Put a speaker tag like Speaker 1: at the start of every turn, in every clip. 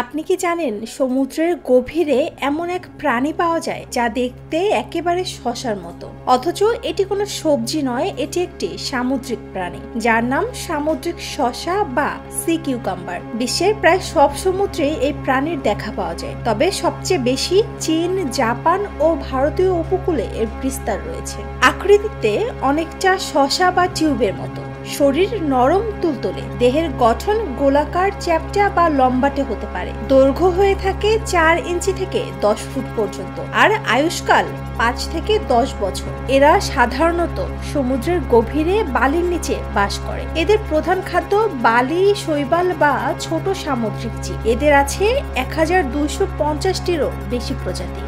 Speaker 1: আপনি কি জানেন সমুদ্রের গভীরে এমন এক প্রাণী পাওয়া যায় যা দেখতে একেবারে শসার মতো, অথচ এটি কোনো সবজি নয়, এটি একটি সামুদ্রিক প্রাণী যার নাম সামুদ্রিক শসা বা সি কিউকাম্বার। বিশ্বের প্রায় সব সমুদ্রেই এই প্রাণীর দেখা পাওয়া যায়, তবে সবচেয়ে বেশি চীন, জাপান ও ভারতীয় উপকূলে এর বিস্তার রয়েছে। আকৃতিতে অনেকটা শসা বা টিউবের মতো, শরীর নরম তুলতুলে, দেহের গঠন গোলাকার, চ্যাপ্টা বা লম্বাটে হতে পারে। দৈর্ঘ্য হয়ে থাকে 4 ইঞ্চি থেকে 10 ফুট পর্যন্ত, আর আয়ুষ্কাল 5 থেকে 10 বছর। এরা সাধারণত সমুদ্রের গভীরে বালির নিচে বাস করে। এদের প্রধান খাদ্য বালি, শৈবাল বা ছোট সামুদ্রিক জীব। এদের আছে 1250টিরও বেশি প্রজাতি।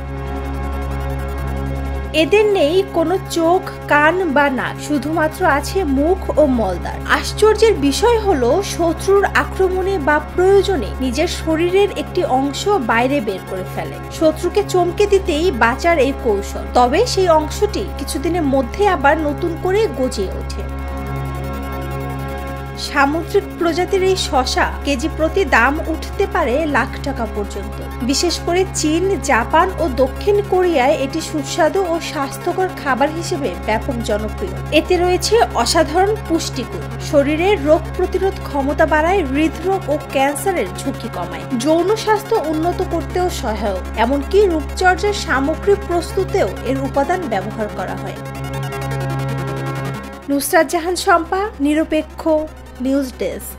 Speaker 1: এদের নেই কোনো চোখ, কান বা নাক, শুধুমাত্র আছে মুখ ও মলদ্বার। আশ্চর্যের বিষয় হলো শত্রুর আক্রমণে বা প্রয়োজনে নিজের শরীরের একটি অংশ বাইরে বের করে ফেলে। শত্রুকে চমকে দিতেই বাঁচার এই কৌশল, তবে সেই অংশটি কিছুদিনের মধ্যে আবার নতুন করে গজিয়ে ওঠে। সামুদ্রিক প্রজাতির এই শসা কেজি প্রতি দাম উঠতে পারে লাখ টাকা পর্যন্ত। বিশেষ করে চীন, জাপান ও দক্ষিণ কোরিয়ায় এটি সুস্বাদু ও স্বাস্থ্যকর খাবার হিসেবে ব্যাপক জনপ্রিয়। এতে রয়েছে অসাধারণ পুষ্টিগুণ, শরীরের রোগ প্রতিরোধ ক্ষমতা বাড়ায়, হৃদরোগ ও ক্যান্সারের ঝুঁকি কমায়, যৌন স্বাস্থ্য উন্নত করতেও সহায়ক, এমনকি রূপচর্চার সামগ্রী প্রস্তুতেও এর উপাদান ব্যবহার করা হয়। নুসরাত জাহান শম্পা, নিরপেক্ষ নিউজ ডেস্ক।